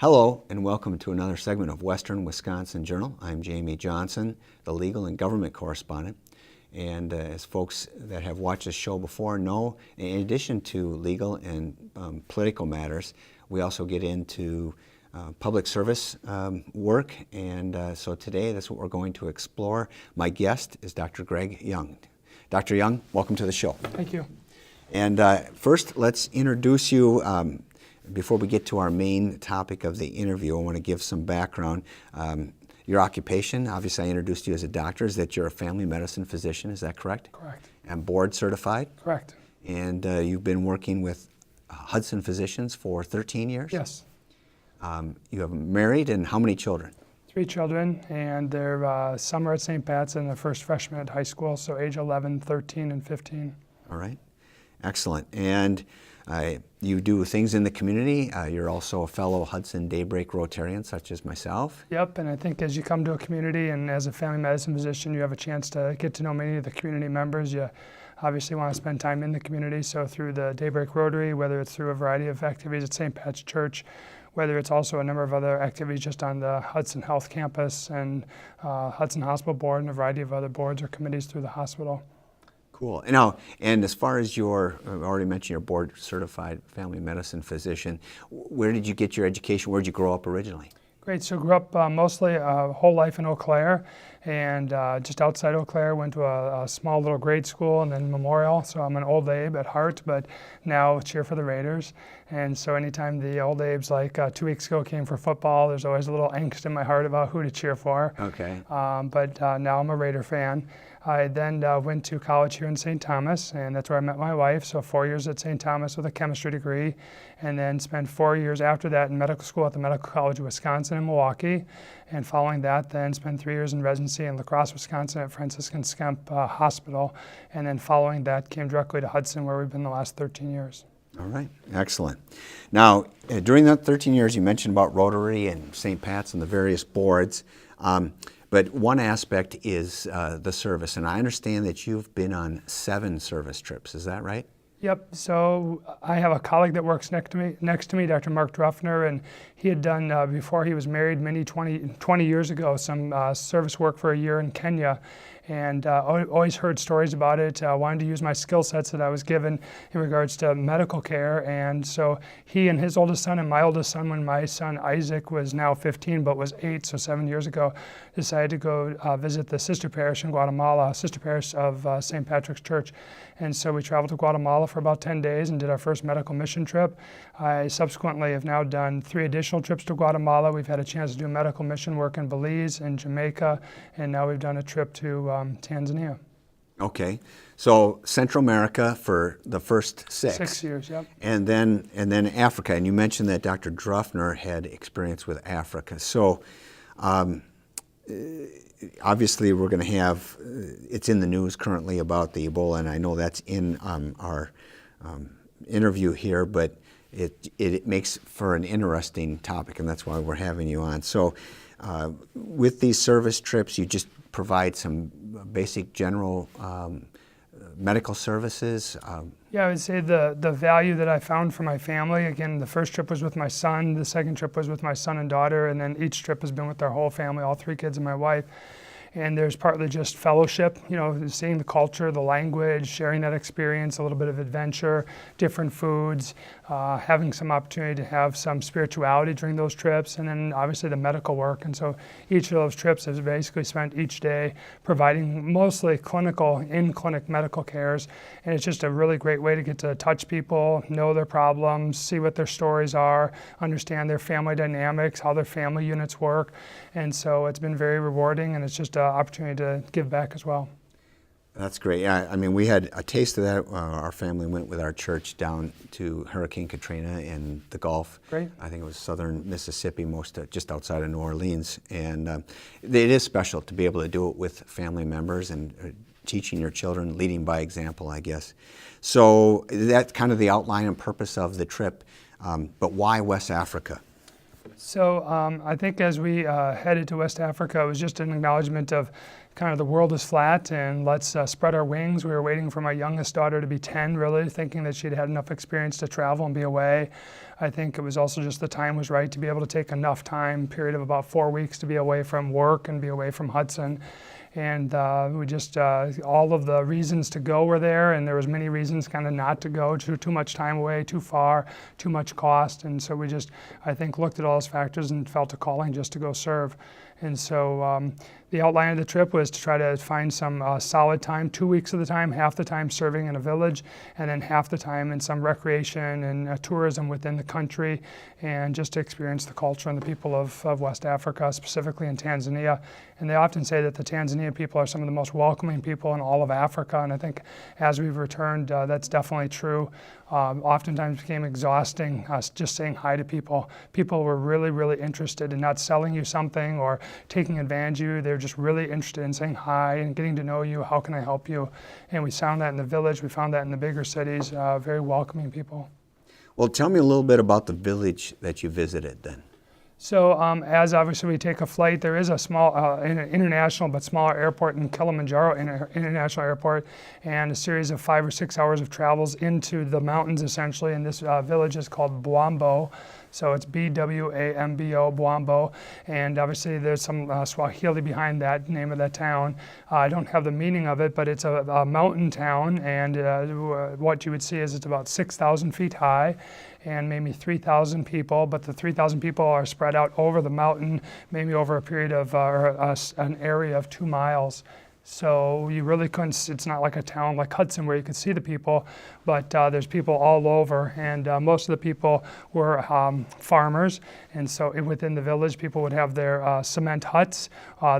Hello and welcome to another segment of Western Wisconsin Journal. I'm Jamie Johnson, the legal and government correspondent. And as folks that have watched this show before know, in addition to legal and political matters, we also get into public service work. And so today that's what we're going to explore. My guest is Dr. Greg Young. Dr. Young, welcome to the show. Thank you. And first, let's introduce you. Before we get to our main topic of the interview, I want to give some background. Your occupation, obviously I introduced you as a doctor, is that you're a family medicine physician, is that correct? Correct. And board certified? Correct. And you've been working with Hudson Physicians for 13 years? Yes. You have married, and how many children? 3 children, and they're some are at St. Pat's and the first freshman at high school, so age 11, 13, and 15. All right. Excellent. And you do things in the community. You're also a fellow Hudson Daybreak Rotarian, such as myself. Yep, and I think as you come to a community and as a family medicine physician, you have a chance to get to know many of the community members. You obviously want to spend time in the community, so through the Daybreak Rotary, whether it's through a variety of activities at St. Pat's Church, whether it's also a number of other activities just on the Hudson Health Campus and Hudson Hospital Board and a variety of other boards or committees through the hospital. Cool. Now, and as far as your, I already mentioned your board certified family medicine physician, where did you get your education? Where did you grow up originally? Great. So grew up mostly whole life in Eau Claire, and just outside Eau Claire went to a small little grade school and then Memorial. So I'm an old Abe at heart, but now cheer for the Raiders. And so anytime the old Abes, like 2 weeks ago, came for football, there's always a little angst in my heart about who to cheer for. Okay. But now I'm a Raider fan. I then went to college here in St. Thomas, and that's where I met my wife. So 4 years at St. Thomas with a chemistry degree, and then spent 4 years after that in medical school at the Medical College of Wisconsin in Milwaukee. And following that, then spent 3 years in residency in La Crosse, Wisconsin at Franciscan Skemp Hospital. And then following that, came directly to Hudson, where we've been the last 13 years. All right, excellent. Now, during that 13 years, you mentioned about Rotary and St. Pat's and the various boards. But one aspect is the service, and I understand that you've been on 7 service trips. Is that right? Yep. So I have a colleague that works next to me, Dr. Mark Druffner, and he had done, before he was married 20 years ago, some service work for a year in Kenya. And always heard stories about it, wanted to use my skill sets that I was given in regards to medical care. And so he and his oldest son and my oldest son, when my son Isaac was now 15 but was 8, so 7 years ago, decided to go visit the sister parish in Guatemala, sister parish of St. Patrick's Church. And so we traveled to Guatemala for about 10 days and did our first medical mission trip. I subsequently have now done 3 additional trips to Guatemala. We've had a chance to do medical mission work in Belize and Jamaica, and now we've done a trip to Tanzania. Okay, so Central America for the first 6. 6 years, yep. And then Africa, and you mentioned that Dr. Druffner had experience with Africa. So obviously we're going to have, it's in the news currently about the Ebola, and I know that's in our interview here, but it makes for an interesting topic, and that's why we're having you on. So with these service trips, you just provide some basic general medical services? Yeah, I would say the value that I found for my family, again, the first trip was with my son, the second trip was with my son and daughter, and then each trip has been with our whole family, all 3 kids and my wife. And there's partly just fellowship, you know, seeing the culture, the language, sharing that experience, a little bit of adventure, different foods, having some opportunity to have some spirituality during those trips, and then obviously the medical work. And so each of those trips has basically spent each day providing mostly clinical, in-clinic medical cares. And it's just a really great way to get to touch people, know their problems, see what their stories are, understand their family dynamics, how their family units work. And so it's been very rewarding, and it's just an opportunity to give back as well. That's great. Yeah, I mean, we had a taste of that. Our family went with our church down to Hurricane Katrina in the Gulf. Great. I think it was southern Mississippi, just outside of New Orleans. And it is special to be able to do it with family members and teaching your children, leading by example, I guess. So that's kind of the outline and purpose of the trip. But why West Africa? So I think as we headed to West Africa, it was just an acknowledgement of kind of the world is flat and let's spread our wings. We were waiting for my youngest daughter to be 10, really, thinking that she'd had enough experience to travel and be away. I think it was also just the time was right to be able to take enough time, period of about 4 weeks, to be away from work and be away from Hudson. And we just, all of the reasons to go were there, and there was many reasons kind of not to go, too much time away, too far, too much cost. And so we just, I think, looked at all those factors and felt a calling just to go serve. And so the outline of the trip was to try to find some solid time, 2 weeks of the time, half the time serving in a village, and then half the time in some recreation and tourism within the country, and just to experience the culture and the people of West Africa, specifically in Tanzania. And they often say that the Tanzanian people are some of the most welcoming people in all of Africa, and I think as we've returned, that's definitely true. Oftentimes became exhausting just saying hi to people. People were really, really interested in not selling you something or taking advantage of you. They were just really interested in saying hi and getting to know you. How can I help you? And we found that in the village. We found that in the bigger cities. Very welcoming people. Well, tell me a little bit about the village that you visited then. So as obviously we take a flight, there is a small international but smaller airport in Kilimanjaro International Airport, and a series of 5 or 6 hours of travels into the mountains essentially. And this village is called Bwambo. So it's B-W-A-M-B-O, Bwambo, and obviously there's some Swahili behind that name of that town. I don't have the meaning of it, but it's a mountain town, and what you would see is it's about 6,000 feet high and maybe 3,000 people, but the 3,000 people are spread out over the mountain, maybe over a period of an area of 2 miles. So you really couldn't, it's not like a town like Hudson where you could see the people, but there's people all over, and most of the people were farmers. And so within the village, people would have their cement huts.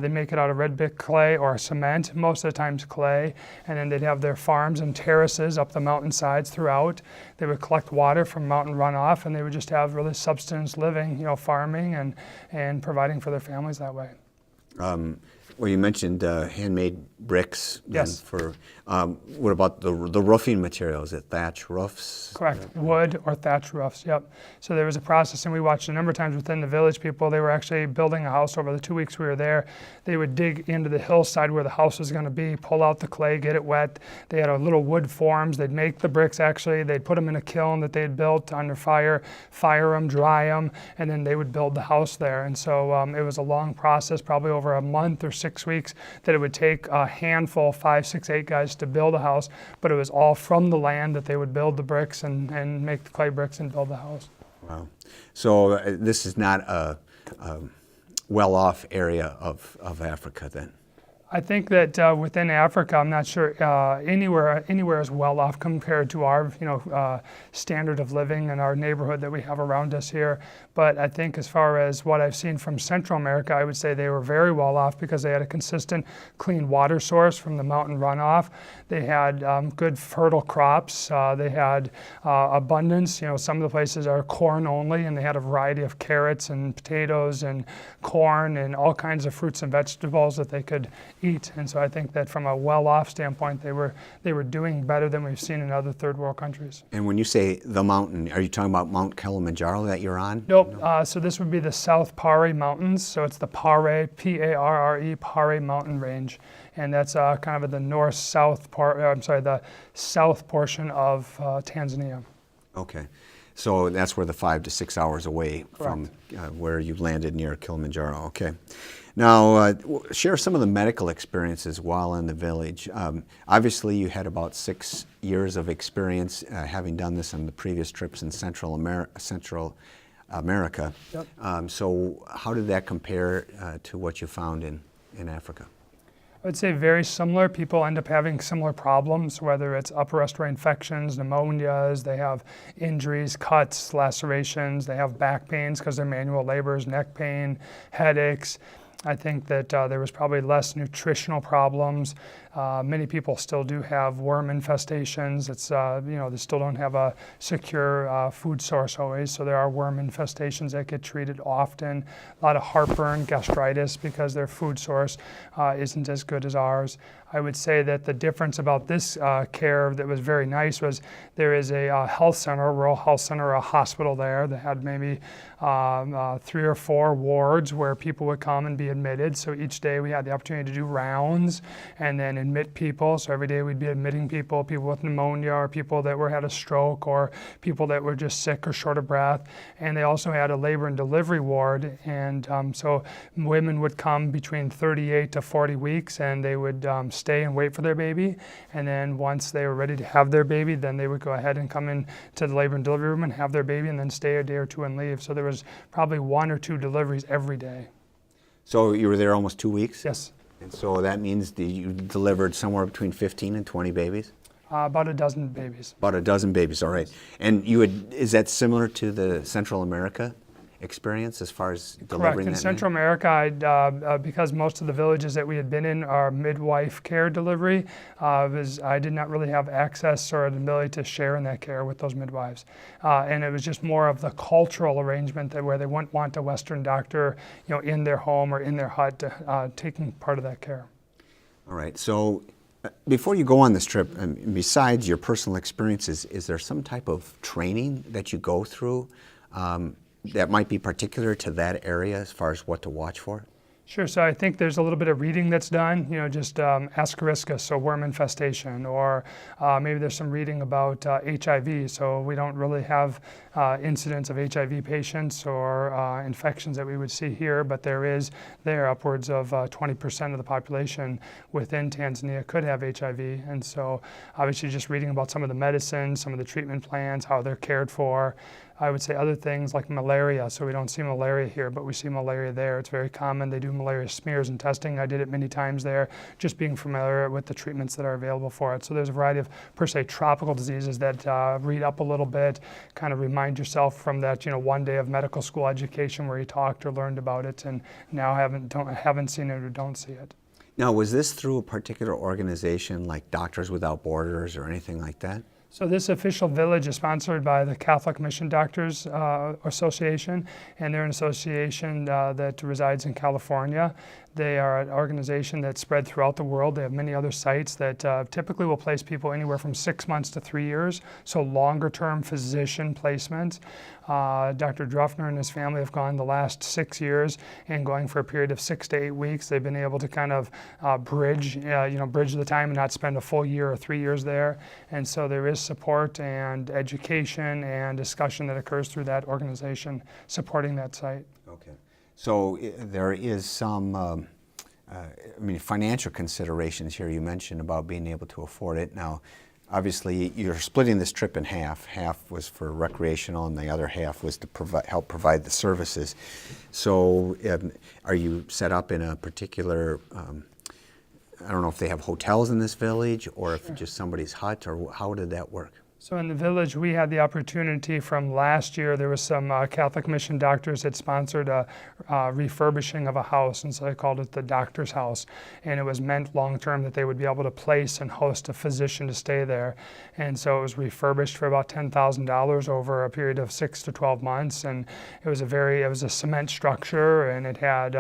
They'd make it out of red brick clay or cement, most of the times clay, and then they'd have their farms and terraces up the mountainsides throughout. They would collect water from mountain runoff, and they would just have really subsistence living, farming and providing for their families that way. Well, you mentioned handmade bricks. Yes. What about the roofing materials? Is it thatch roofs? Correct. Wood or thatch roofs, yep. So there was a process, and we watched a number of times within the village people. They were actually building a house over the 2 weeks we were there. They would dig into the hillside where the house was going to be, pull out the clay, get it wet. They had a little wood forms. They'd make the bricks actually. They'd put them in a kiln that they had built under fire them, dry them, and then they would build the house there. And so it was a long process, probably over a month or 6 weeks, that it would take a handful, 5, 6, 8 guys to build a house, but it was all from the land that they would build the bricks and make the clay bricks and build the house. Wow. So this is not a well-off area of Africa then? I think that within Africa, I'm not sure anywhere is well off compared to our standard of living and our neighborhood that we have around us here. But I think as far as what I've seen from Central America, I would say they were very well off because they had a consistent clean water source from the mountain runoff. They had good fertile crops. They had abundance. Some of the places are corn only, and they had a variety of carrots and potatoes and corn and all kinds of fruits and vegetables that they could eat. And so I think that from a well-off standpoint, they were doing better than we've seen in other third world countries. And when you say the mountain, are you talking about Mount Kilimanjaro that you're on? Nope. So this would be the South Pare Mountains. So it's the Pare, P-A-R-R-E, Pare mountain range. And that's kind of the north-south part, the south portion of Tanzania. Okay. So that's where the 5 to 6 hours away Correct. From where you landed near Kilimanjaro. Okay. Now, share some of the medical experiences while in the village. Obviously, you had about 6 years of experience having done this on the previous trips in Central America. Yep. So how did that compare to what you found in Africa? I would say very similar. People end up having similar problems, whether it's upper respiratory infections, pneumonias, they have injuries, cuts, lacerations, they have back pains because they're manual laborers, neck pain, headaches. I think that there was probably less nutritional problems. Many people still do have worm infestations. It's, they still don't have a secure food source always, so there are worm infestations that get treated often. A lot of heartburn, gastritis, because their food source isn't as good as ours. I would say that the difference about this care that was very nice was there is a health center, a rural health center, a hospital there that had maybe 3 or 4 wards where people would come and be admitted. So each day we had the opportunity to do rounds and then admit people. So every day we'd be admitting people with pneumonia or people that had a stroke or people that were just sick or short of breath. And they also had a labor and delivery ward. And so women would come between 38 to 40 weeks and they would stay and wait for their baby. And then once they were ready to have their baby, then they would go ahead and come in to the labor and delivery room and have their baby and then stay a day or two and leave. So there was probably 1 or 2 deliveries every day. So you were there almost 2 weeks? Yes. And so that means that you delivered somewhere between 15 and 20 babies? About a dozen babies. About a dozen babies, all right. And is that similar to the Central America experience as far as delivering Correct. In that Central America, because most of the villages that we had been in are midwife care delivery, I did not really have access or an ability to share in that care with those midwives. And it was just more of the cultural arrangement where they wouldn't want a Western doctor, in their home or in their hut taking part of that care. All right. So before you go on this trip, besides your personal experiences, is there some type of training that you go through that might be particular to that area as far as what to watch for? Sure. So I think there's a little bit of reading that's done, just Ascariscus, so worm infestation, or maybe there's some reading about HIV. So we don't really have incidents of HIV patients or infections that we would see here, but there upwards of 20% of the population within Tanzania could have HIV. And so obviously just reading about some of the medicines, some of the treatment plans, how they're cared for. I would say other things like malaria. So we don't see malaria here, but we see malaria there. It's very common. They do malaria smears and testing. I did it many times there, just being familiar with the treatments that are available for it. So there's a variety of, per se, tropical diseases that read up a little bit, kind of remind yourself from that, 1 day of medical school education where you talked or learned about it, and now haven't seen it or don't see it. Now, was this through a particular organization like Doctors Without Borders or anything like that? So this official village is sponsored by the Catholic Mission Doctors Association, and they're an association that resides in California. They are an organization that's spread throughout the world. They have many other sites that typically will place people anywhere from 6 months to 3 years, so longer-term physician placement. Dr. Druffner and his family have gone the last 6 years, and going for a period of 6 to 8 weeks, they've been able to kind of bridge the time and not spend a full year or 3 years there. And so there is support and education and discussion that occurs through that organization supporting that site. Okay. So there is some, financial considerations here. You mentioned about being able to afford it. Now, obviously, you're splitting this trip in half. Half was for recreational, and the other half was to help provide the services. So, are you set up in a particular? I don't know if they have hotels in this village, or if just somebody's hut, or how did that work? So in the village, we had the opportunity from last year. There was some Catholic Mission doctors that sponsored a refurbishing of a house, and so they called it the doctor's house. And it was meant long-term that they would be able to place and host a physician to stay there. And so it was refurbished for about $10,000 over a period of 6 to 12 months. And it was a cement structure, and it had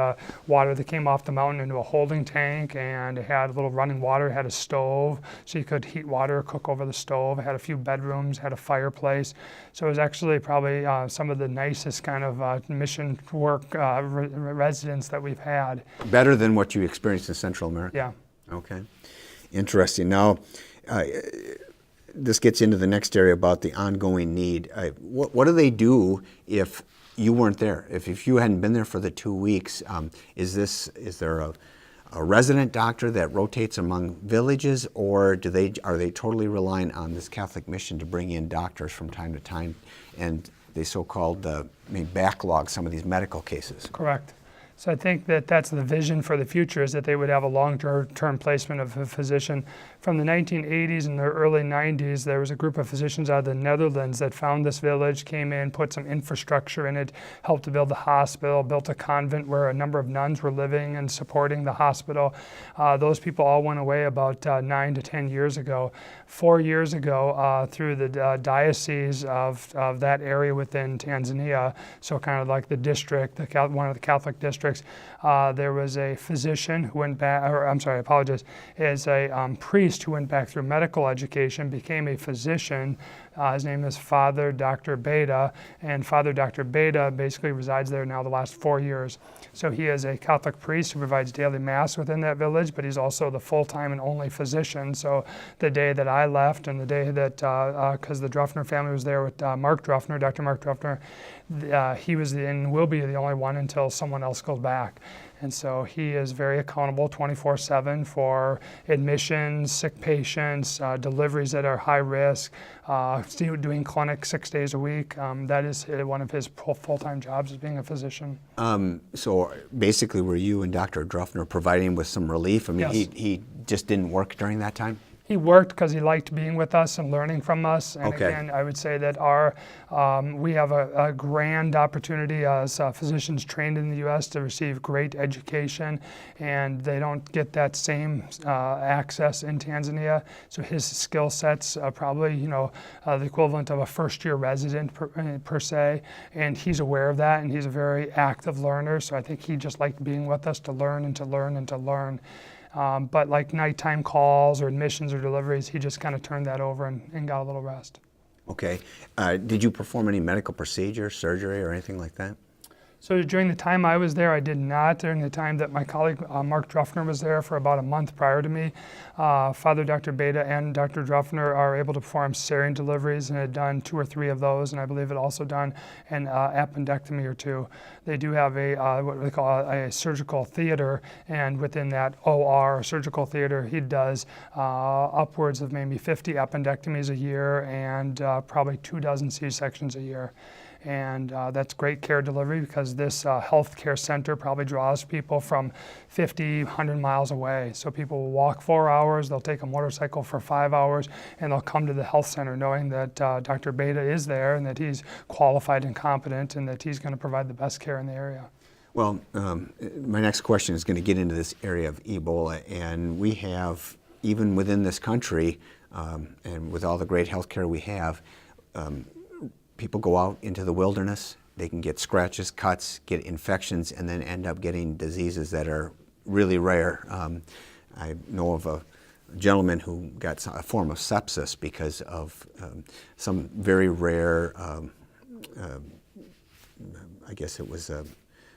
water that came off the mountain into a holding tank, and it had a little running water. It had a stove, so you could heat water, cook over the stove. It had a few bedrooms, had a fireplace. So it was actually probably some of the nicest kind of mission work residence that we've had. Better than what you experienced in Central America? Yeah. Okay. Interesting. Now, this gets into the next area about the ongoing need. What do they do if you weren't there? If you hadn't been there for the 2 weeks, is there a resident doctor that rotates among villages, or are they totally reliant on this Catholic mission to bring in doctors from time to time, and they so-called backlog some of these medical cases? Correct. So I think that that's the vision for the future, is that they would have a long-term placement of a physician. From the 1980s and the early 90s, there was a group of physicians out of the Netherlands that found this village, came in, put some infrastructure in it, helped to build a hospital, built a convent where a number of nuns were living and supporting the hospital. Those people all went away about 9 to 10 years ago. 4 years ago, through the diocese of that area within Tanzania, so kind of like the district, one of the Catholic districts, there was a physician who went back, or I'm sorry, I apologize, is a priest who went back through medical education, became a physician. His name is Father Dr. Beta, and Father Dr. Beta basically resides there now the last 4 years. So he is a Catholic priest who provides daily mass within that village, but he's also the full-time and only physician. So the day that I left and the day that, because the Druffner family was there with Mark Druffner, Dr. Mark Druffner, he was and will be the only one until someone else goes back. And so he is very accountable 24/7 for admissions, sick patients, deliveries that are high risk, doing clinic 6 days a week. That is one of his full-time jobs, is being a physician. So basically, were you and Dr. Druffner providing him with some relief? I mean, Yes. he just didn't work during that time? He worked because he liked being with us and learning from us. And Okay. again, I would say that we have a grand opportunity as physicians trained in the U.S. to receive great education, and they don't get that same access in Tanzania. So his skill sets probably, the equivalent of a first-year resident per se, and he's aware of that, and he's a very active learner. So I think he just liked being with us to learn and to learn and to learn. But like nighttime calls or admissions or deliveries, he just kind of turned that over and got a little rest. Okay. Did you perform any medical procedure, surgery, or anything like that? So during the time I was there, I did not. During the time that my colleague Mark Druffner was there for about a month prior to me, Father Dr. Beta and Dr. Druffner are able to perform cesarean deliveries and had done 2 or 3 of those, and I believe had also done an appendectomy or 2. They do have what they call a surgical theater, and within that OR, surgical theater, he does upwards of maybe 50 appendectomies a year and probably 24 C-sections a year. And that's great care delivery, because this health care center probably draws people from 50, 100 miles away. So people will walk 4 hours, they'll take a motorcycle for 5 hours, and they'll come to the health center knowing that Dr. Beta is there and that he's qualified and competent and that he's going to provide the best care in the area. Well, my next question is going to get into this area of Ebola, and we have, even within this country, and with all the great health care we have, people go out into the wilderness, they can get scratches, cuts, get infections, and then end up getting diseases that are really rare. I know of a gentleman who got a form of sepsis because of some very rare, I guess it was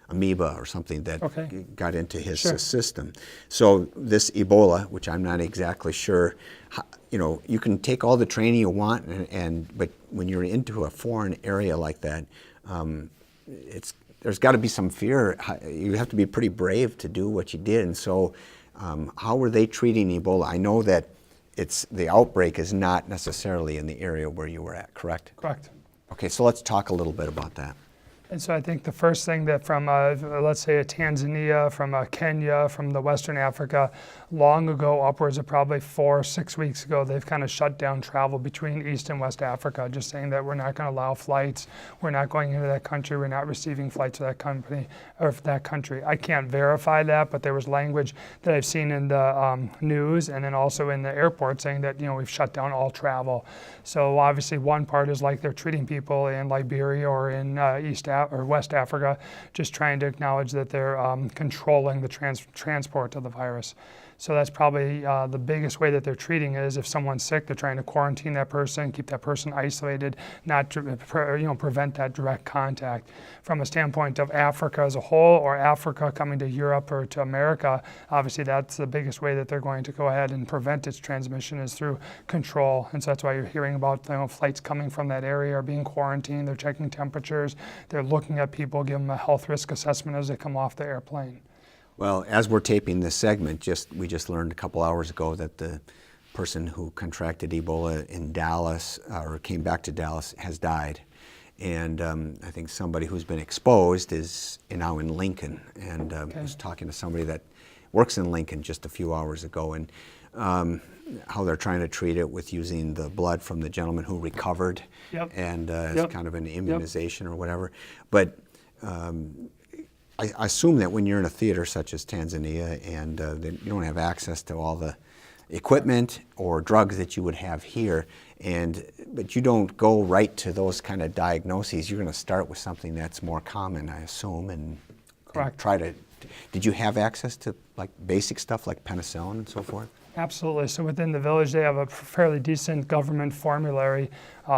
amoeba or something that got into his system. So this Ebola, which I'm not exactly sure, you can take all the training you want, but when you're into a foreign area like that, there's got to be some fear. You have to be pretty brave to do what you did. And so, how were they treating Ebola? I know that the outbreak is not necessarily in the area where you were at, correct? Correct. Okay, so let's talk a little bit about that. And so I think the first thing that from, let's say, a Tanzania, from Kenya, from the Western Africa, long ago, upwards of probably 4 or 6 weeks ago, they've kind of shut down travel between East and West Africa, just saying that we're not going to allow flights, we're not going into that country, we're not receiving flights to that company or that country. I can't verify that, but there was language that I've seen in the news and then also in the airport saying that we've shut down all travel. So obviously one part is like they're treating people in Liberia or in West Africa, just trying to acknowledge that they're controlling the transport of the virus. So that's probably the biggest way that they're treating it, is if someone's sick, they're trying to quarantine that person, keep that person isolated, not to prevent that direct contact. From a standpoint of Africa as a whole, or Africa coming to Europe or to America, obviously that's the biggest way that they're going to go ahead and prevent its transmission, is through control. And so that's why you're hearing about flights coming from that area are being quarantined, they're checking temperatures, they're looking at people, give them a health risk assessment as they come off the airplane. Well, as we're taping this segment, we just learned a couple hours ago that the person who contracted Ebola in Dallas, or came back to Dallas, has died. And I think somebody who's been exposed is now in Lincoln, and I was talking to somebody that works in Lincoln just a few hours ago, and how they're trying to treat it with using the blood from the gentleman who recovered, and it's kind of an immunization or whatever. But I assume that when you're in a theater such as Tanzania and you don't have access to all the equipment or drugs that you would have here, but you don't go right to those kind of diagnoses. You're going to start with something that's more common, I assume, and try to. Did you have access to like basic stuff like penicillin and so forth? Absolutely. So within the village, they have a fairly decent government formulary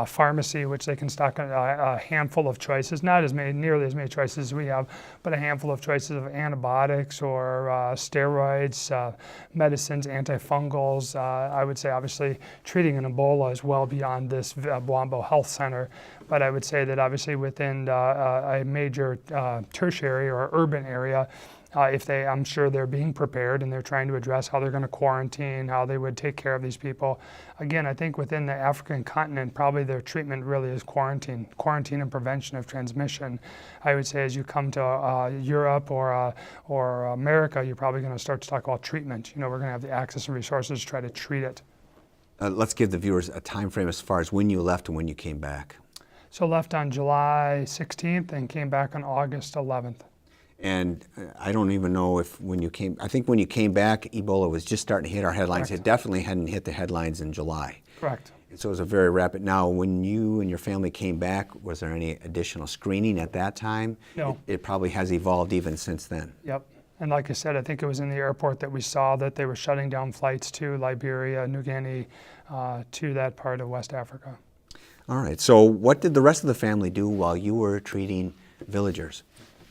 pharmacy, which they can stock a handful of choices, not as many, nearly as many choices as we have, but a handful of choices of antibiotics or steroids, medicines, antifungals. I would say, obviously, treating an Ebola is well beyond this Bwambo Health Center. But I would say that obviously within a major tertiary or urban area, I'm sure they're being prepared and they're trying to address how they're going to quarantine, how they would take care of these people. Again, I think within the African continent, probably their treatment really is quarantine and prevention of transmission. I would say as you come to Europe or America, you're probably going to start to talk about treatment. We're going to have the access and resources to try to treat it. Let's give the viewers a time frame as far as when you left and when you came back. So left on July 16th and came back on August 11th. And I don't even know if I think when you came back, Ebola was just starting to hit our headlines. Correct. It definitely hadn't hit the headlines in July. Correct. And so it was a very rapid. Now, when you and your family came back, was there any additional screening at that time? No. It probably has evolved even since then. Yep. And like I said, I think it was in the airport that we saw that they were shutting down flights to Liberia, New Guinea, to that part of West Africa. All right. So what did the rest of the family do while you were treating villagers?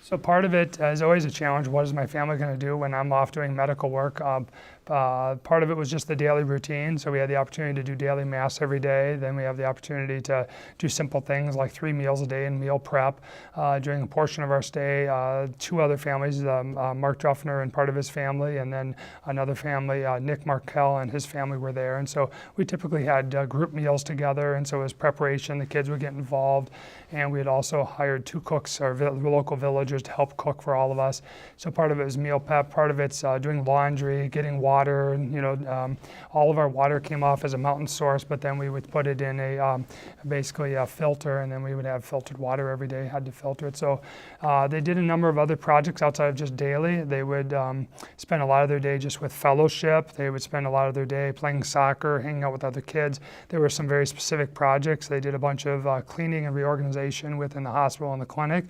So part of it is always a challenge. What is my family going to do when I'm off doing medical work? Part of it was just the daily routine. So we had the opportunity to do daily mass every day. Then we have the opportunity to do simple things like 3 meals a day and meal prep. During a portion of our stay, 2 other families, Mark Duffner and part of his family, and then another family, Nick Markell and his family were there. And so we typically had group meals together. And so it was preparation. The kids would get involved. And we had also hired 2 cooks, our local villagers, to help cook for all of us. So part of it was meal prep. Part of it's doing laundry, getting water. All of our water came off as a mountain source, but then we would put it in basically a filter, and then we would have filtered water every day, had to filter it. So they did a number of other projects outside of just daily. They would spend a lot of their day just with fellowship. They would spend a lot of their day playing soccer, hanging out with other kids. There were some very specific projects. They did a bunch of cleaning and reorganization within the hospital and the clinic.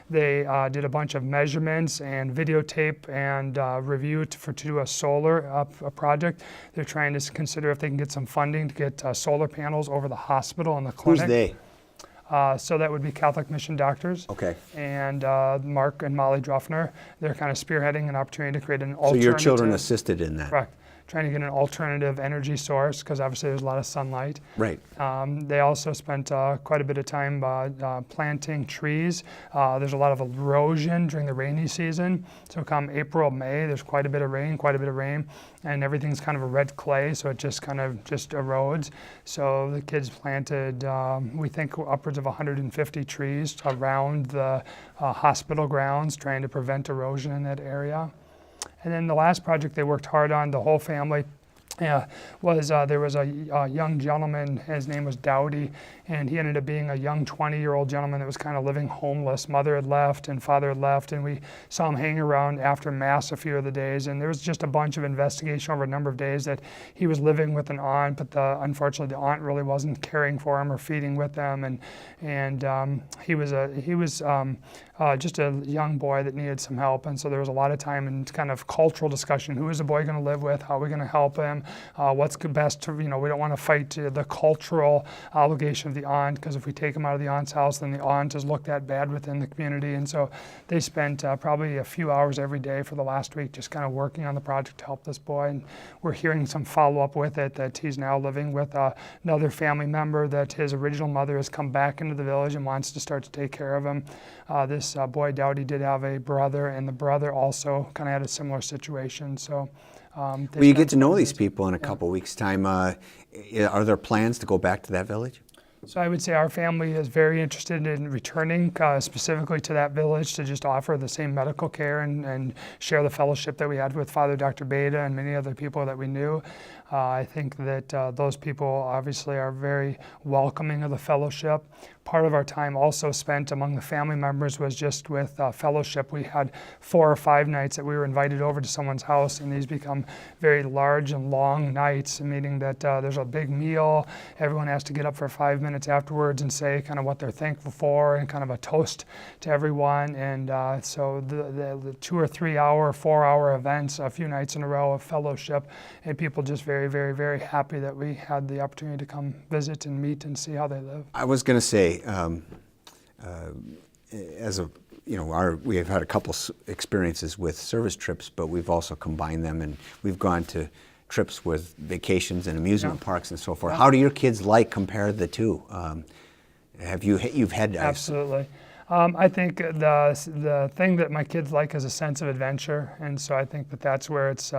They did a bunch of measurements and videotape and review to do a solar project. They're trying to consider if they can get some funding to get solar panels over the hospital and the clinic. Who's they? So that would be Catholic Mission Doctors. Okay. And Mark and Molly Druffner. They're kind of spearheading an opportunity to create an alternative. So your children assisted in that? Correct. Trying to get an alternative energy source because obviously there's a lot of sunlight. Right. They also spent quite a bit of time planting trees. There's a lot of erosion during the rainy season. So come April, May, there's quite a bit of rain, and everything's kind of a red clay, so it just kind of erodes. So the kids planted, we think, upwards of 150 trees around the hospital grounds, trying to prevent erosion in that area. And then the last project they worked hard on, the whole family, was there was a young gentleman, his name was Dowdy, and he ended up being a young 20-year-old gentleman that was kind of living homeless. Mother had left and father had left, and we saw him hanging around after Mass a few of the days, and there was just a bunch of investigation over a number of days that he was living with an aunt, but unfortunately the aunt really wasn't caring for him or feeding with them, and he was just a young boy that needed some help, and so there was a lot of time and kind of cultural discussion. Who is the boy going to live with? How are we going to help him? What's best to, we don't want to fight the cultural obligation of the aunt, because if we take him out of the aunt's house, then the aunt is looked at bad within the community. And so they spent probably a few hours every day for the last week just kind of working on the project to help this boy. And we're hearing some follow-up with it, that he's now living with another family member, that his original mother has come back into the village and wants to start to take care of him. This boy, Dowdy, did have a brother, and the brother also kind of had a similar situation. So well, you get to know these people in a couple weeks' time. Are there plans to go back to that village? So I would say our family is very interested in returning specifically to that village to just offer the same medical care and share the fellowship that we had with Father Dr. Beta and many other people that we knew. I think that those people obviously are very welcoming of the fellowship. Part of our time also spent among the family members was just with fellowship. We had 4 or 5 nights that we were invited over to someone's house, and these become very large and long nights, meaning that there's a big meal. Everyone has to get up for 5 minutes afterwards and say kind of what they're thankful for and kind of a toast to everyone. And so the 2 or 3 hour, 4 hour events, a few nights in a row of fellowship, and people just very, very, very happy that we had the opportunity to come visit and meet and see how they live. I was going to say, we have had a couple experiences with service trips, but we've also combined them, and we've gone to trips with vacations and amusement parks and so forth. How do your kids compare the two? You've had Absolutely. I think the thing that my kids like is a sense of adventure, and so I think that that's where it's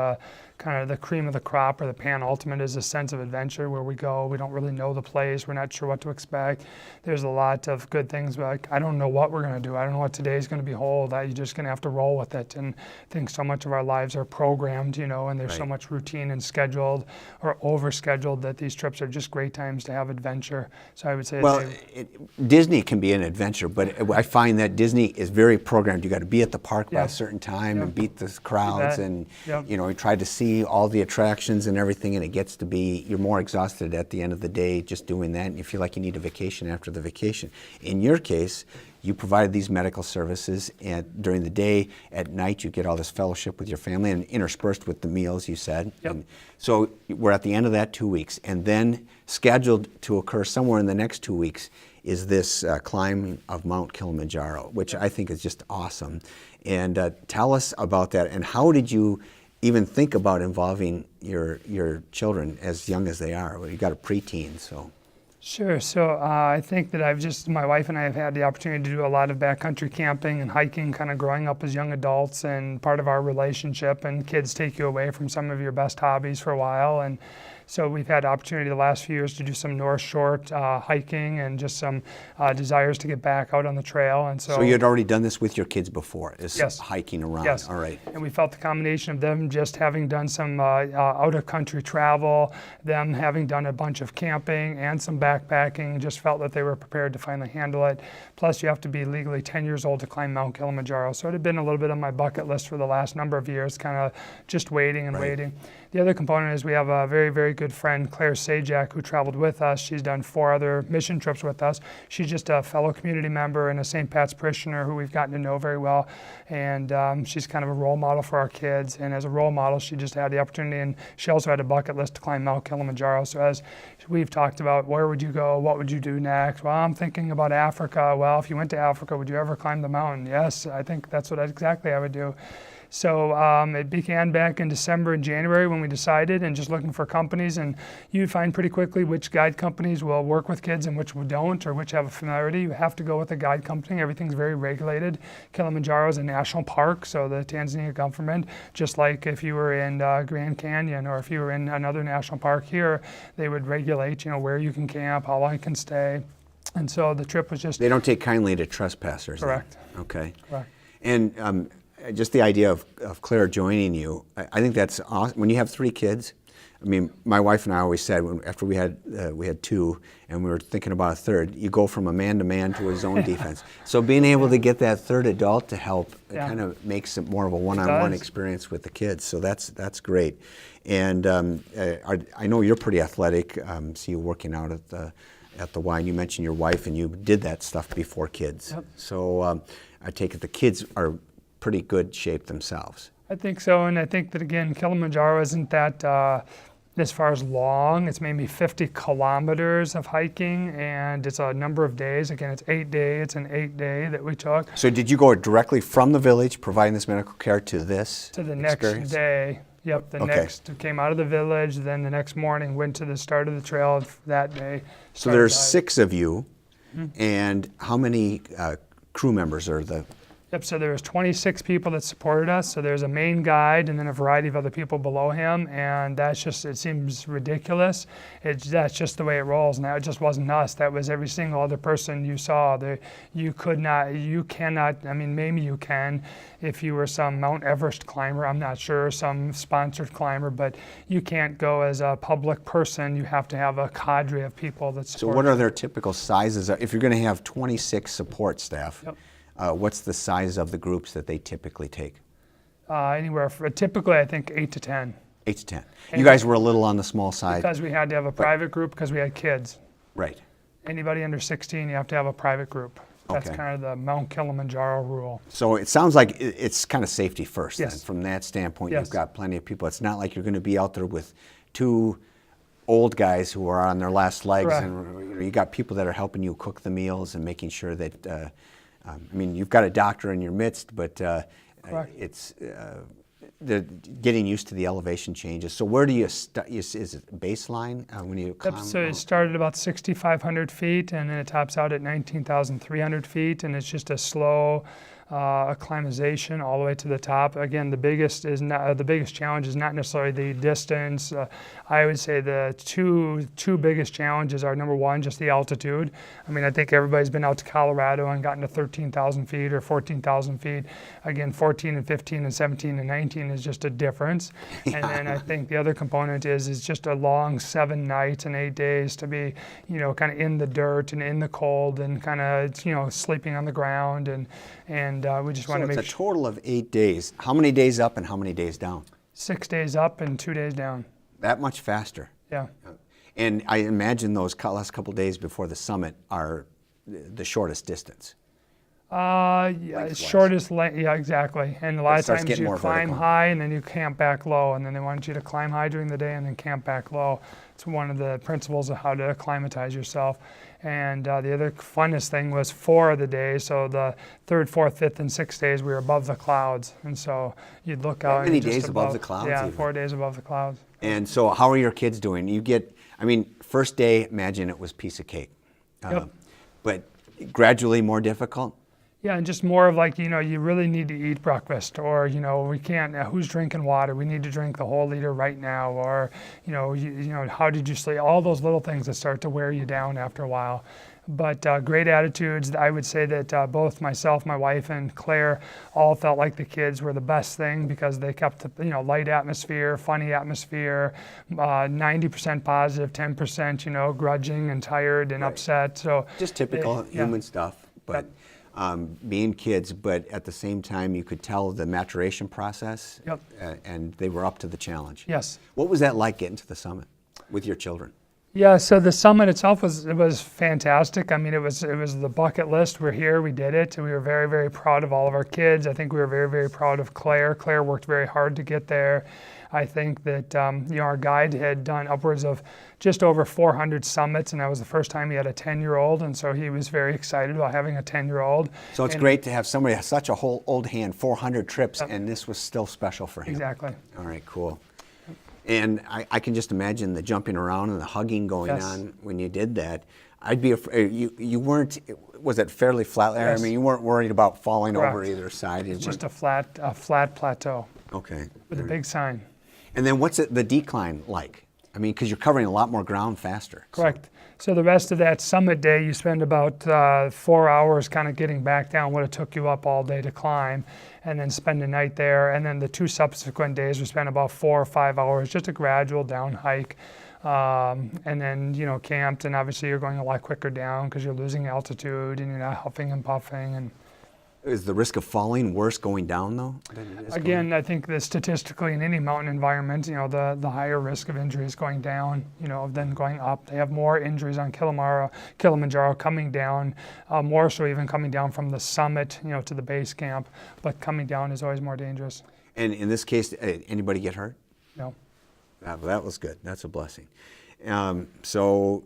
kind of the cream of the crop, or the penultimate is a sense of adventure where we go. We don't really know the place. We're not sure what to expect. There's a lot of good things, like I don't know what we're going to do. I don't know what today's going to behold. You're just going to have to roll with it. And I think so much of our lives are programmed, and there's so much routine and scheduled or overscheduled that these trips are just great times to have adventure. So I would say, Disney can be an adventure, but I find that Disney is very programmed. You got to be at the park by a certain time and beat the crowds, and you try to see all the attractions and everything, and it gets to be, you're more exhausted at the end of the day just doing that, and you feel like you need a vacation after the vacation. In your case, you provided these medical services, and during the day, at night, you get all this fellowship with your family, and interspersed with the meals, you said. And so we're at the end of that 2 weeks, and then scheduled to occur somewhere in the next 2 weeks is this climb of Mount Kilimanjaro, which I think is just awesome. And tell us about that, and how did you even think about involving your children as young as they are? Well, you got a preteen, so. Sure. So I think that my wife and I have had the opportunity to do a lot of backcountry camping and hiking, kind of growing up as young adults, and part of our relationship, and kids take you away from some of your best hobbies for a while. And so we've had the opportunity the last few years to do some North Shore hiking, and just some desires to get back out on the trail. And so you had already done this with your kids before, yes, hiking around. Yes. All right. And we felt the combination of them just having done some out-of-country travel, them having done a bunch of camping and some backpacking, just felt that they were prepared to finally handle it. Plus, you have to be legally 10 years old to climb Mount Kilimanjaro. So it had been a little bit on my bucket list for the last number of years, kind of just waiting and waiting. The other component is we have a very, very good friend, Claire Sajak, who traveled with us. She's done 4 other mission trips with us. She's just a fellow community member and a St. Pat's parishioner who we've gotten to know very well. And she's kind of a role model for our kids. And as a role model, she just had the opportunity, and she also had a bucket list to climb Mount Kilimanjaro. So as we've talked about, where would you go? What would you do next? Well, I'm thinking about Africa. Well, if you went to Africa, would you ever climb the mountain? Yes, I think that's what exactly I would do. So it began back in December and January when we decided, and just looking for companies, and you find pretty quickly which guide companies will work with kids and which don't, or which have a familiarity. You have to go with a guide company. Everything's very regulated. Kilimanjaro is a national park, so the Tanzania government, just like if you were in Grand Canyon or if you were in another national park here, they would regulate, where you can camp, how long you can stay. And so the trip was just... They don't take kindly to trespassers. Correct. Then. Okay. Correct. And just the idea of Claire joining you, I think that's awesome. When you have 3 kids, I mean, my wife and I always said, after we had 2 and we were thinking about a third, you go from a man-to-man to a zone defense. So being able to get that third adult to help, it kind of makes it more of a one-on-one experience with the kids. So that's great. And I know you're pretty athletic. See you working out at the Y. And you mentioned your wife, and you did that stuff before kids. Yep. So I take it the kids are pretty good shape themselves. I think so, and I think that, again, Kilimanjaro isn't that as far as long. It's maybe 50 kilometers of hiking, and it's a number of days. Again, it's 8 days. It's an 8-day that we took. So did you go directly from the village, providing this medical care, to this to the experience? Next day? Yep, next came out of the village, then the next morning went to the start of the trail that day. So there's 6 of you, and how many crew members are Yep, so there was 26 people that supported us. So there's a main guide and then a variety of other people below him. And that's just, it seems ridiculous. That's just the way it rolls. Now it just wasn't us. That was every single other person you saw. You cannot, I mean, maybe you can if you were some Mount Everest climber, I'm not sure, some sponsored climber, but you can't go as a public person. You have to have a cadre of people that support So what are their typical sizes? If you're going to have 26 support staff, Yep. What's the size of the groups that they typically take? Anywhere, typically I think 8 to 10. 8 to 10. You guys were a little on the small side. Because we had to have a private group because we had kids. Right. Anybody under 16, you have to have a private group. That's Okay. kind of the Mount Kilimanjaro rule. So it sounds like it's kind of safety first. Yes. Then. From that standpoint, Yes. you've got plenty of people. It's not like you're going to be out there with two old guys who are on their last legs, Correct. and you got people that are helping you cook the meals and making sure that. I mean, you've got a doctor in your midst, but Correct. it's they're getting used to the elevation changes. So where do you is it baseline when you climb? Yep, so it started about 6,500 feet, and then it tops out at 19,300 feet, and it's just a slow acclimatization all the way to the top. Again, the biggest challenge is not necessarily the distance. I would say the two biggest challenges are, number one, just the altitude. I mean, I think everybody's been out to Colorado and gotten to 13,000 feet or 14,000 feet. Again, 14 and 15 and 17 and 19 is just a difference. And then I think the other component is just a long 7 nights and 8 days to be, kind of in the dirt and in the cold and kind of, sleeping on the ground and we just want to So make it's a total of 8 days. How many days up and how many days down? 6 days up and 2 days down. That much faster. Yeah. And I imagine those last couple days before the summit are the shortest distance. Yeah, Lengthwise. shortest length, yeah, exactly. And a lot It of starts times getting you more climb vertical. high and then you camp back low, and then they want you to climb high during the day and then camp back low. It's one of the principles of how to acclimatize yourself. And the other funnest thing was 4 of the days, so the 3rd, 4th, 5th, and 6th days we were above the clouds, and so you'd look out. many and just days above the clouds Yeah, even? 4 days above the clouds. And so how are your kids doing? First day, imagine it was piece of cake. Yep. But gradually more difficult? Yeah, and just more of like, you really need to eat breakfast, or, we can't, who's drinking water? We need to drink the whole liter right now, or, how did you sleep? All those little things that start to wear you down after a while. But great attitudes. I would say that both myself, my wife, and Claire all felt like the kids were the best thing because they kept, light atmosphere, funny atmosphere, 90% positive, 10%, grudging and tired and Right. upset. So Just typical yeah. human stuff, but being kids, but at the same time you could tell the maturation process. Yep. And they were up to the challenge. Yes. What was that like getting to the summit with your children? Yeah, so the summit itself was fantastic. I mean, it was the bucket list. We're here, we did it. We were very, very proud of all of our kids. I think we were very, very proud of Claire. Claire worked very hard to get there. I think that our guide had done upwards of just over 400 summits, and that was the first time he had a 10-year-old, and so he was very excited about having a 10-year-old. So it's great to have somebody such a whole old hand, 400 trips, and this was still special for him. Exactly. All right, cool. And I can just imagine the jumping around and the hugging going Yes. on when you did that. I'd be afraid, you weren't, was it fairly flat there? Yes. I mean, you weren't worried about falling over Correct. either side. It's just a flat plateau Okay. with a big sign. And then what's the decline like? I mean, because you're covering a lot more ground faster. so- Correct. So the rest of that summit day, you spend about 4 hours kind of getting back down what it took you up all day to climb, and then spend the night there. And then the 2 subsequent days, we spent about 4 or 5 hours, just a gradual down hike. And then, camped, and obviously you're going a lot quicker down because you're losing altitude and you're not huffing and puffing. And Is the risk of falling worse going down, though? than it is going- again, I think that statistically in any mountain environment, the higher risk of injuries going down, than going up. They have more injuries on Kilimanjaro coming down, more so even coming down from the summit, to the base camp. But coming down is always more dangerous. And in this case, anybody get hurt? No. That was good. That's a blessing. So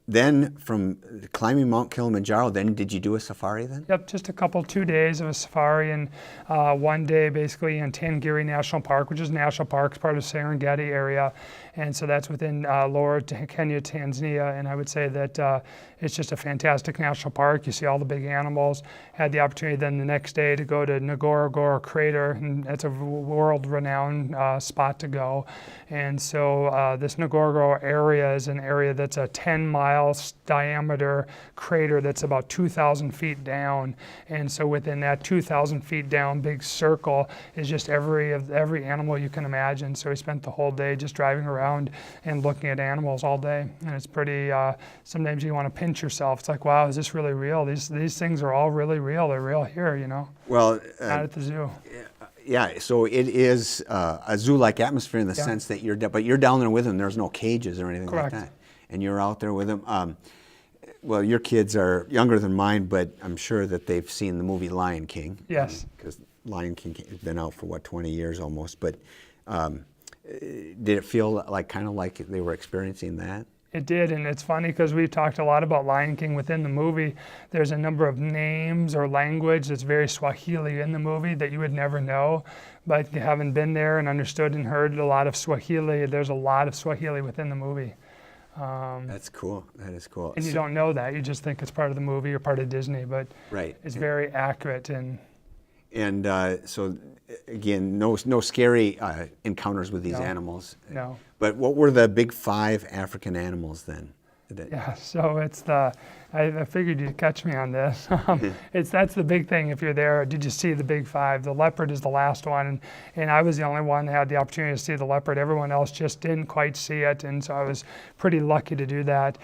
then from climbing Mount Kilimanjaro, then did you do a safari then? Yep, just 2 days of a safari, and 1 day basically in Tangiri National Park, which is a national park, it's part of Serengeti area, and so that's within lower Kenya, Tanzania, and I would say that it's just a fantastic national park. You see all the big animals. Had the opportunity then the next day to go to Ngorongoro Crater, and that's a world-renowned spot to go, and so this Ngorongoro area is an area that's a 10-mile diameter crater that's about 2,000 feet down, and so within that 2,000 feet down big circle is just every animal you can imagine. So we spent the whole day just driving around and looking at animals all day, and it's pretty. Sometimes you want to pinch yourself. It's like, wow, is this really real? These things are all really real. They're real here, you know. Well, Not at the zoo. yeah. So it is a zoo-like atmosphere in the sense that but you're down there with them. There's no cages or anything Correct. like that, and you're out there with them. Well, your kids are younger than mine, but I'm sure that they've seen the movie Lion King. Yes. Because Lion King has been out for 20 years almost. But did it feel like kind of like they were experiencing that? It did, and it's funny because we've talked a lot about Lion King within the movie. There's a number of names or language that's very Swahili in the movie that you would never know. But having been there and understood and heard a lot of Swahili, there's a lot of Swahili within the movie. That's cool. That is cool. And you don't know that. You just think it's part of the movie or part of Disney, but Right. it's very accurate. And so, again, no scary encounters with these No. animals. No. But what were the big 5 African animals then? Yeah, so it's I figured you'd catch me on this. That's the big thing if you're there. Did you see the big 5? The leopard is the last one, and I was the only one that had the opportunity to see the leopard. Everyone else just didn't quite see it, and so I was pretty lucky to do that.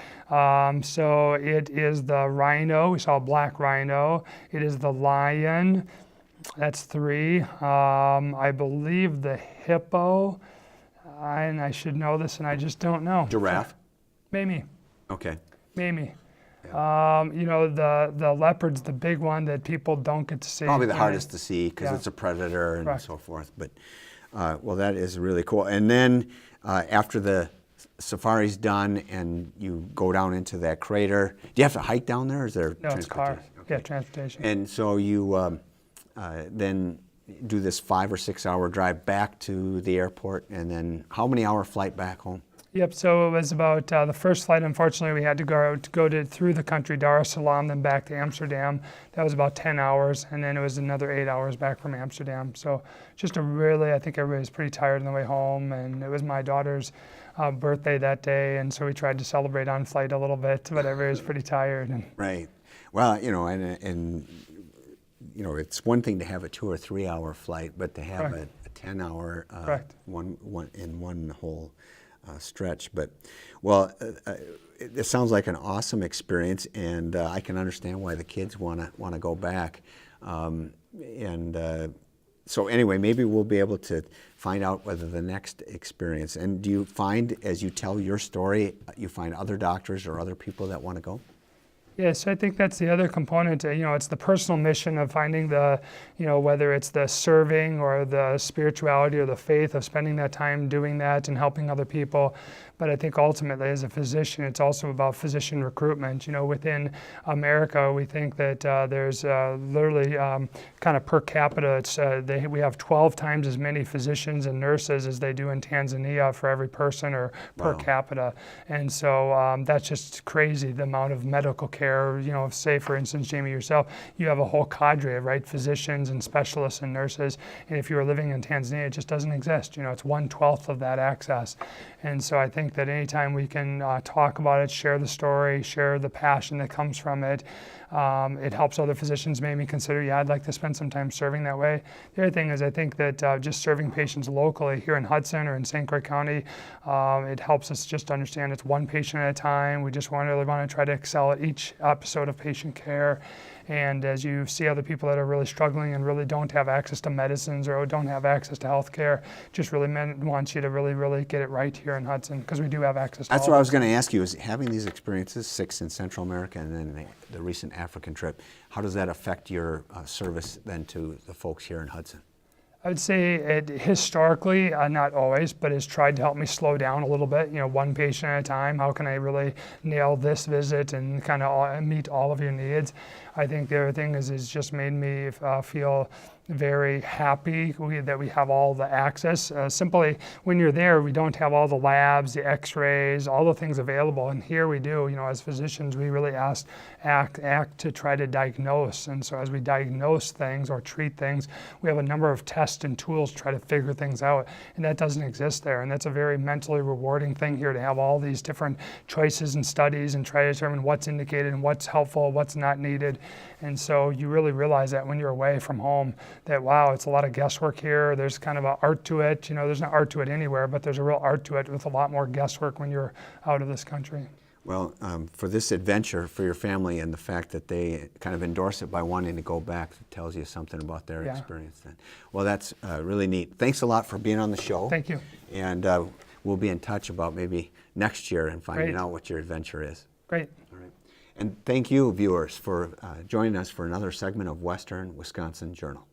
So it is the rhino. We saw a black rhino. It is the lion. That's 3. I believe the hippo, and I should know this, and I just don't know. Giraffe? Maybe. Okay. Maybe. The leopard's the big one that people don't get to see. Probably the hardest to see because Yeah. it's a predator and Correct. so forth. But, well, that is really cool. And then after the safari's done and you go down into that crater, do you have to hike down there or is there No, it's car. transportation? Okay. Yeah, transportation. And so you then do this 5 or 6 hour drive back to the airport, and then how many hour flight back home? Yep, so it was about the first flight, unfortunately, we had to go through the country, Dar es Salaam, then back to Amsterdam. That was about 10 hours, and then it was another 8 hours back from Amsterdam. So just I think everybody was pretty tired on the way home, and it was my daughter's birthday that day, and so we tried to celebrate on flight a little bit, but everybody was pretty tired. Right. Well, and it's one thing to have a 2 or 3 hour flight, but to have Correct. a 10 hour Correct. one whole stretch. But well, it sounds like an awesome experience, and I can understand why the kids want to go back. So anyway, maybe we'll be able to find out whether the next experience. And do you find, as you tell your story, you find other doctors or other people that want to go? Yes, I think that's the other component. It's the personal mission of finding whether it's the serving or the spirituality or the faith of spending that time doing that and helping other people. But I think ultimately, as a physician, it's also about physician recruitment. Within America, we think that there's literally kind of per capita, we have 12 times as many physicians and nurses as they do in Tanzania for every person or per capita. And so that's just crazy, the amount of medical care. Say, for instance, Jamie, yourself, you have a whole cadre of physicians and specialists and nurses. And if you were living in Tanzania, it just doesn't exist. It's 1/12 of that access. And so I think that anytime we can talk about it, share the story, share the passion that comes from it, it helps other physicians maybe consider, I'd like to spend some time serving that way. The other thing is I think that just serving patients locally here in Hudson or in St. Croix County, it helps us just understand it's one patient at a time. We just really want to try to excel at each episode of patient care. And as you see other people that are really struggling and really don't have access to medicines or don't have access to health care, just really wants you to really, really get it right here in Hudson, because we do have access to That's all what I of was going to ask you, is having these experiences, 6 in Central America and then the recent African trip, how does that affect your service then to the folks here in Hudson? I would say it historically, not always, but has tried to help me slow down a little bit. You know, one patient at a time. How can I really nail this visit and kind of meet all of your needs? I think the other thing is it's just made me feel very happy that we have all the access. Simply, when you're there, we don't have all the labs, the X-rays, all the things available, and here we do. You know, as physicians, we really act to try to diagnose, and so as we diagnose things or treat things, we have a number of tests and tools to try to figure things out, and that doesn't exist there. And that's a very mentally rewarding thing here, to have all these different choices and studies and try to determine what's indicated and what's helpful, what's not needed. And so you really realize that when you're away from home, that wow, it's a lot of guesswork here. There's kind of an art to it. You know, there's no art to it anywhere, but there's a real art to it with a lot more guesswork when you're out of this country. Well, for this adventure for your family, and the fact that they kind of endorse it by wanting to go back, it tells you something about their experience then. Well, that's really neat. Thanks a lot for being on the show. Thank you. And we'll be in touch about maybe next year and finding out what your adventure is. Great. All right. And thank you, viewers, for joining us for another segment of Western Wisconsin Journal.